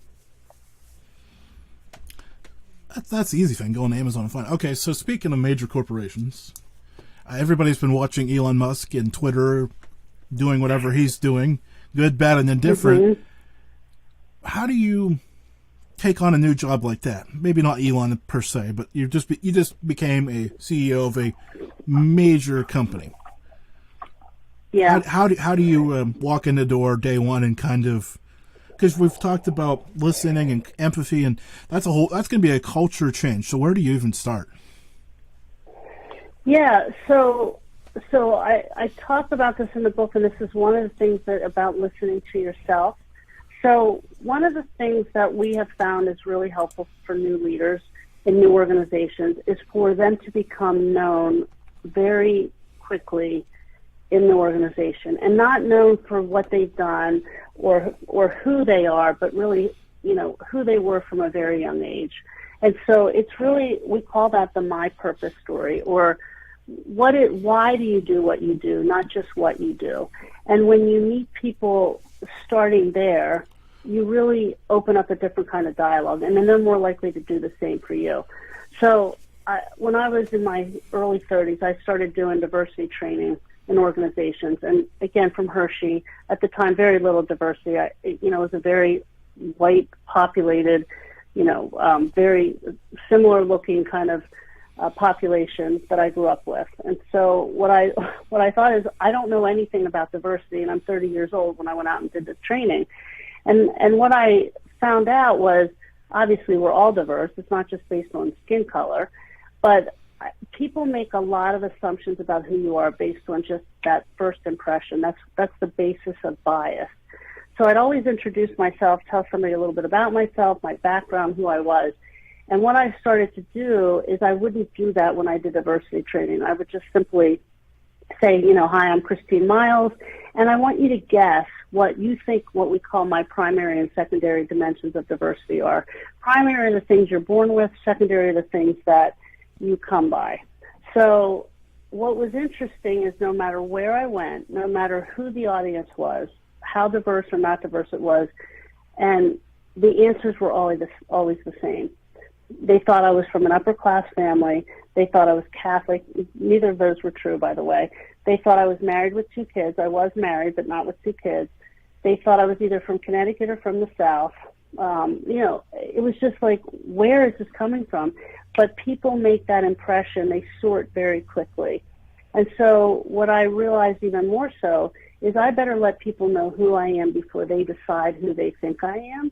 That's the easy thing. Go on Amazon and find it. Okay, so speaking of major corporations, everybody's been watching Elon Musk and Twitter doing whatever he's doing, good, bad, and indifferent. Mm-hmm. How do you take on a new job like that? Maybe not Elon per se, but you just became a CEO of a major company. Yeah. How do you walk in the door day one and kind of, because we've talked about listening and empathy, and that's going to be a culture change. So where do you even start? Yeah. So I talk about this in the book, and this is one of the things about listening to yourself. So one of the things that we have found is really helpful for new leaders in new organizations is for them to become known very quickly in the organization, and not known for what they've done or who they are, but really, who they were from a very young age. And so it's really, we call that the my purpose story, or why do you do what you do, not just what you do. And when you meet people starting there, you really open up a different kind of dialogue, and then they're more likely to do the same for you. So when I was in my early 30s, I started doing diversity training in organizations. And again, from Hershey, at the time, very little diversity. It was a very white populated, very similar looking kind of population that I grew up with. And so what I thought is, I don't know anything about diversity, and I'm 30 years old when I went out and did this training. And what I found out was, obviously we're all diverse. It's not just based on skin color, but people make a lot of assumptions about who you are based on just that first impression. That's the basis of bias. So I'd always introduce myself, tell somebody a little bit about myself, my background, who I was. And what I started to do is I wouldn't do that when I did diversity training. I would just simply say, hi, I'm Christina Miles, and I want you to guess what you think what we call my primary and secondary dimensions of diversity are. Primary are the things you're born with, secondary are the things that you come by. So what was interesting is no matter where I went, no matter who the audience was, how diverse or not diverse it was, and the answers were always the same. They thought I was from an upper-class family. They thought I was Catholic. Neither of those were true, by the way. They thought I was married with 2 kids. I was married, but not with 2 kids. They thought I was either from Connecticut or from the South. It was just like, where is this coming from? But people make that impression. They sort very quickly. And so what I realized even more so is I better let people know who I am before they decide who they think I am.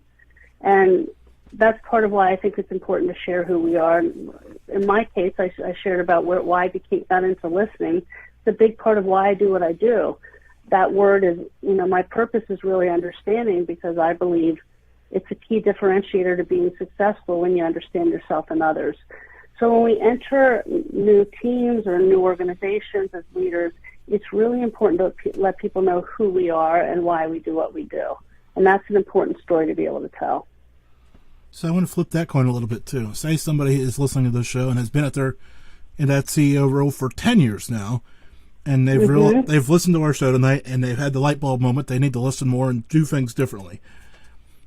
And that's part of why I think it's important to share who we are. In my case, I shared about why I got into listening. It's a big part of why I do what I do. That word is, my purpose is really understanding, because I believe it's a key differentiator to being successful when you understand yourself and others. So when we enter new teams or new organizations as leaders, it's really important to let people know who we are and why we do what we do. And that's an important story to be able to tell. So I want to flip that coin a little bit too. Say somebody is listening to this show and has been in that CEO role for 10 years now, and they've listened to our show tonight, and they've had the light bulb moment. They need to listen more and do things differently.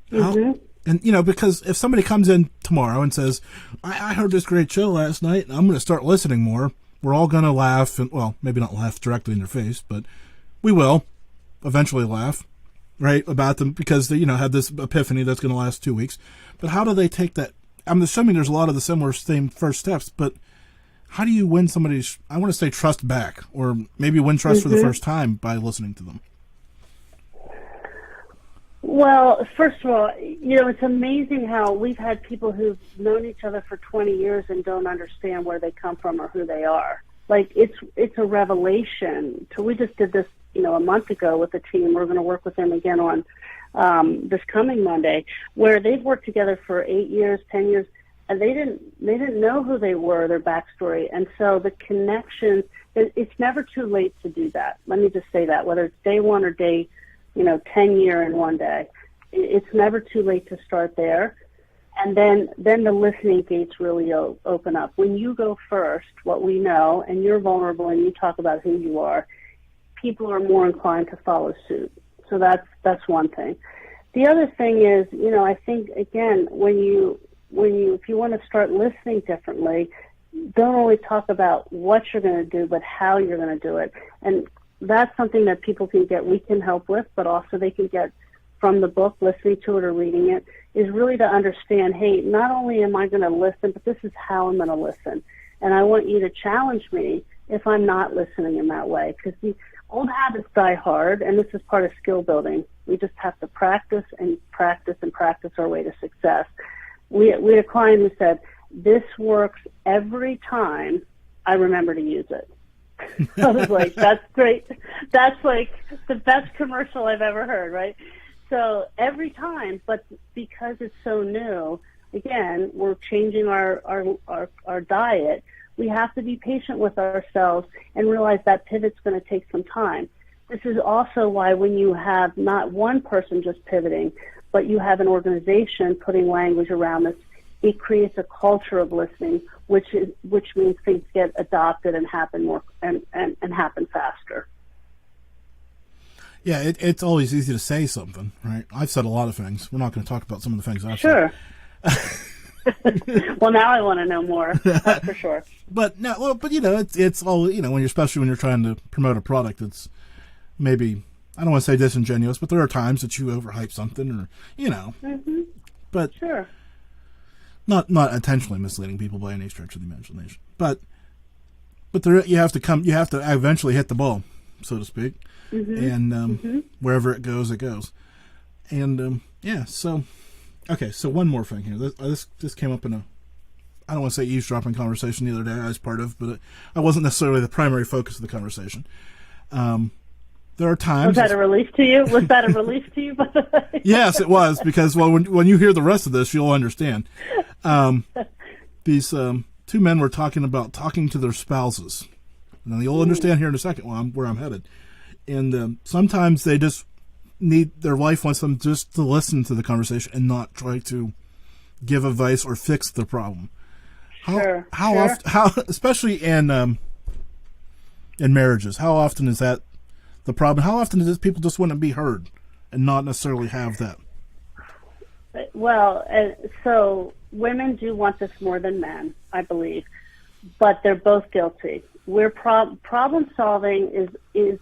Because if somebody comes in tomorrow and says, I heard this great show last night, and I'm going to start listening more, we're all going to laugh, and well, maybe not laugh directly in their face, but we will eventually laugh, right, about them because they, had this epiphany that's going to last 2 weeks. But how do they take that? I'm assuming there's a lot of the similar same first steps, but how do you win somebody's, I want to say, trust back, or maybe win trust for the first time by listening to them? Well, first of all, it's amazing how we've had people who've known each other for 20 years and don't understand where they come from or who they are. Like, it's a revelation. So we just did this, a month ago with a team. We're going to work with them again on this coming Monday, where they've worked together for 8 years, 10 years, and they didn't know who they were, their backstory. And so the connections, it's never too late to do that. Let me just say that, whether it's day one or day 10 year in one day. It's never too late to start there. And then the listening gates really open up. When you go first, what we know, and you're vulnerable and you talk about who you are, people are more inclined to follow suit. So that's one thing. The other thing is, I think, again, if you want to start listening differently, don't only talk about what you're going to do, but how you're going to do it. And that's something that people we can help with, but also they can get from the book, listening to it or reading it, is really to understand, hey, not only am I going to listen, but this is how I'm going to listen. And I want you to challenge me if I'm not listening in that way, because the old habits die hard, and this is part of skill building. We just have to practice and practice and practice our way to success. We had a client who said, this works every time I remember to use it. I was like, that's great. That's like the best commercial I've ever heard, right? So every time, but because it's so new, again, we're changing our diet. We have to be patient with ourselves and realize that pivot's going to take some time. This is also why when you have not one person just pivoting, but you have an organization putting language around this, it creates a culture of listening, which means things get adopted and happen more and happen faster. Yeah, it's always easy to say something, right? I've said a lot of things. We're not going to talk about some of the things I've said. Sure. Well, now I want to know more. That's for sure. But no, well, but it's all especially when you're trying to promote a product. It's maybe, I don't want to say disingenuous, but there are times that you overhype something, or Mm-hmm. But sure. Not intentionally misleading people by any stretch of the imagination. But there you have to eventually hit the ball, so to speak. Mm-hmm. And wherever it goes, it goes. And so okay, so one more thing here. This came up in I don't want to say eavesdropping conversation the other day I was part of, but I wasn't necessarily the primary focus of the conversation. There are times. Was that a relief to you? Was that a relief to you, by the way? Yes, it was, because when you hear the rest of this, you'll understand. These two men were talking about talking to their spouses. Now you'll understand here in a second where I'm headed. And sometimes they just their wife wants them just to listen to the conversation and not try to give advice or fix the problem. How often, especially in marriages, how often is that the problem? How often is it people just want to be heard and not necessarily have that? Well, so women do want this more than men, I believe, but they're both guilty. Problem solving is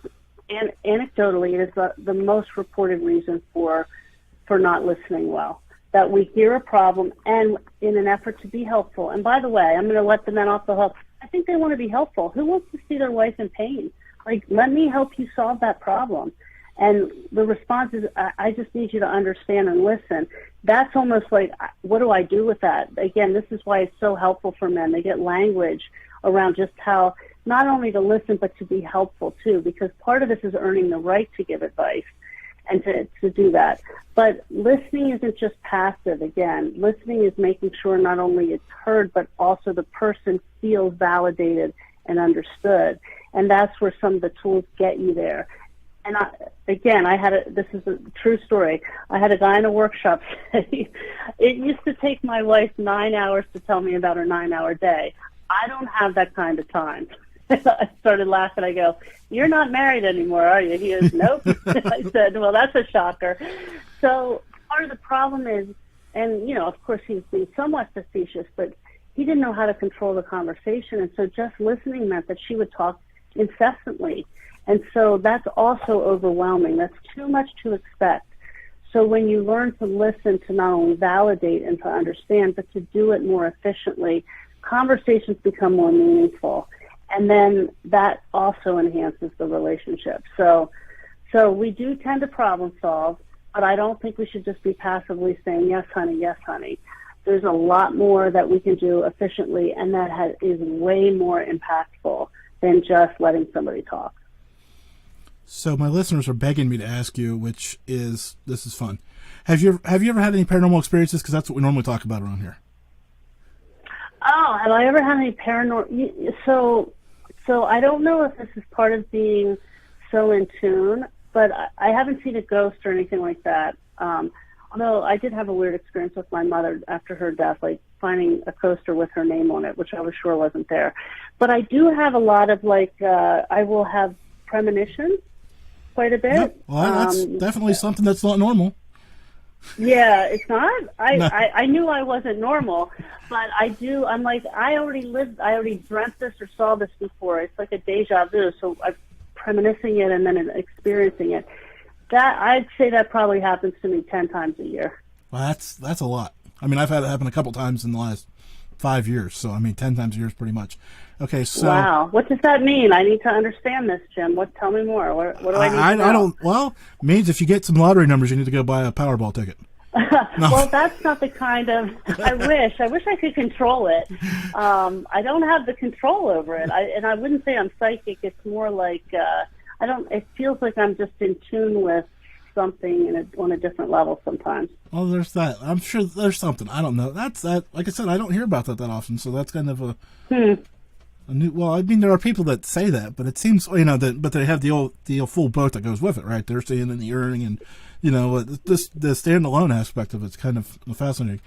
anecdotally, it is the most reported reason for not listening well. That we hear a problem and in an effort to be helpful. And by the way, I'm going to let the men off the hook. I think they want to be helpful. Who wants to see their wife in pain? Like, let me help you solve that problem. And the response is, I just need you to understand and listen. That's almost like, what do I do with that? Again, this is why it's so helpful for men. They get language around just how not only to listen, but to be helpful too, because part of this is earning the right to give advice and to do that. But listening isn't just passive. Again, listening is making sure not only it's heard, but also the person feels validated and understood. And that's where some of the tools get you there. And this is a true story. I had a guy in a workshop say, it used to take my wife 9 hours to tell me about her 9-hour day. I don't have that kind of time. I started laughing. I go, you're not married anymore, are you? He goes, nope. I said, well, that's a shocker. So part of the problem is, and, of course he's being somewhat facetious, but he didn't know how to control the conversation. And so just listening meant that she would talk incessantly. And so that's also overwhelming. That's too much to expect. So when you learn to listen, to not only validate and to understand, but to do it more efficiently, conversations become more meaningful. And then that also enhances the relationship. So we do tend to problem solve, but I don't think we should just be passively saying, yes, honey, yes, honey. There's a lot more that we can do efficiently, and that is way more impactful than just letting somebody talk. So my listeners are begging me to ask you, this is fun. Have you ever had any paranormal experiences? Because that's what we normally talk about around here. Oh, have I ever had any paranormal? So I don't know if this is part of being so in tune, but I haven't seen a ghost or anything like that. Although I did have a weird experience with my mother after her death, like finding a coaster with her name on it, which I was sure wasn't there. But I do have a lot of I will have premonitions quite a bit. Yep. Well, that's definitely something that's not normal. Yeah, it's not. No. I knew I wasn't normal, but I do. I'm like, I already dreamt this or saw this before. It's like a deja vu. So I'm reminiscing it and then experiencing it. That I'd say that probably happens to me 10 times a year. Well, that's a lot. I mean, I've had it happen a couple times in the last 5 years. So I mean, 10 times a year is pretty much. Okay, so wow, what does that mean? I need to understand this, Jim. Tell me more. What do I need to know? I don't. Well, it means if you get some lottery numbers, you need to go buy a Powerball ticket. No. Well, that's not the kind of. I wish I could control it. I don't have the control over it. I wouldn't say I'm psychic. It's more like I don't. It feels like I'm just in tune with something on a different level sometimes. Well, there's that. I'm sure there's something. I don't know. That's that. Like I said, I don't hear about that often. So that's kind of a new. Well, I mean, there are people that say that, but it seems but they have the full boat that goes with it, right? They're seeing in the earning, and the standalone aspect of it's kind of fascinating.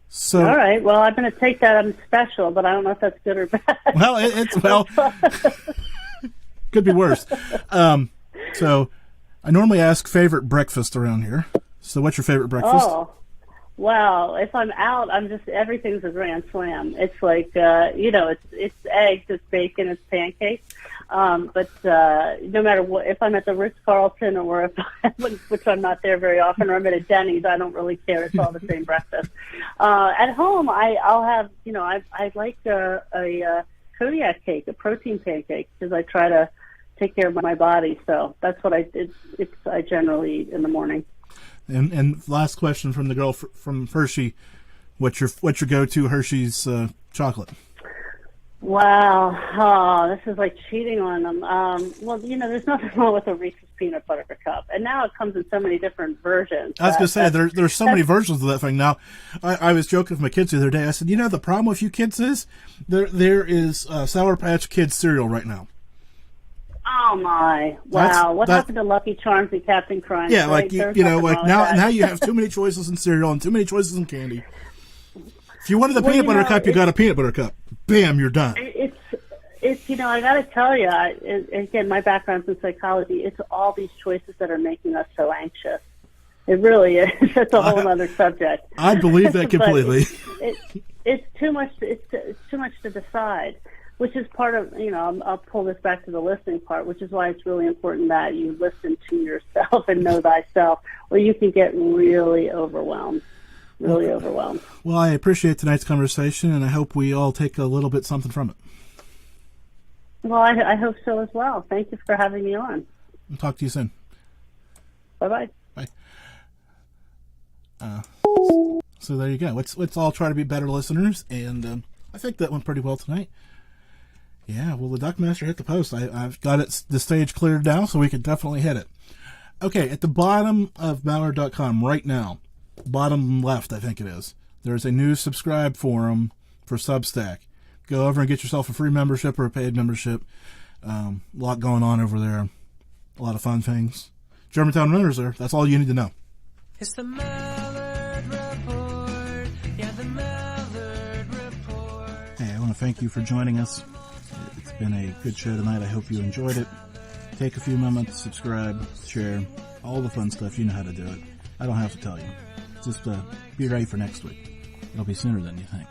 So all right, well, I'm going to take that I'm special, but I don't know if that's good or bad. Well, could be worse. So I normally ask favorite breakfast around here. So what's your favorite breakfast? Oh, well, if I'm out, everything's a grand slam. It's like, it's eggs, it's bacon, it's pancakes. But no matter what, if I'm at the Ritz-Carlton or which I'm not there very often, or I'm at a Denny's, I don't really care. It's all the same breakfast. At home, I'll have, I like a Kodiak cake, a protein pancake, because I try to take care of my body. So that's what I generally eat in the morning. And last question from the girl from Hershey, what's your go-to Hershey's chocolate? Wow, this is like cheating on them. Well, there's nothing wrong with a Reese's peanut butter cup, and now it comes in so many different versions. I was going to say there's so many versions of that thing now. I was joking with my kids the other day. I said, the problem with you kids is there is Sour Patch Kids cereal right now. Oh my! Wow, what happened to Lucky Charms and Captain Crunch? Yeah, like now you have too many choices in cereal and too many choices in candy. If you wanted a peanut butter cup, you got a peanut butter cup. Bam, you're done. It's I got to tell you, again, my background's in psychology. It's all these choices that are making us so anxious. It really is. It's a whole other subject. I believe that completely. It's too much. It's too much to decide. Which is part of, I'll pull this back to the listening part, which is why it's really important that you listen to yourself and know thyself, or you can get really overwhelmed. Well, I appreciate tonight's conversation, and I hope we all take a little bit something from it. Well, I hope so as well. Thank you for having me on. I'll talk to you soon. Bye-bye. Bye. So there you go. Let's all try to be better listeners, and I think that went pretty well tonight. Yeah, well, the Duckmaster hit the post. I've got the stage cleared now, so we can definitely hit it. Okay, at the bottom of Malliard.com right now, bottom left, I think it is, there's a new subscribe forum for Substack. Go over and get yourself a free membership or a paid membership. A lot going on over there. A lot of fun things. Germantown Runners there. That's all you need to know. It's the Malliard Report. Yeah, the Malliard Report. Hey, I want to thank you for joining us. It's been a good show tonight. I hope you enjoyed it. Take a few moments, subscribe, share, all the fun stuff. You know how to do it. I don't have to tell you. Just be ready for next week. It'll be sooner than you think.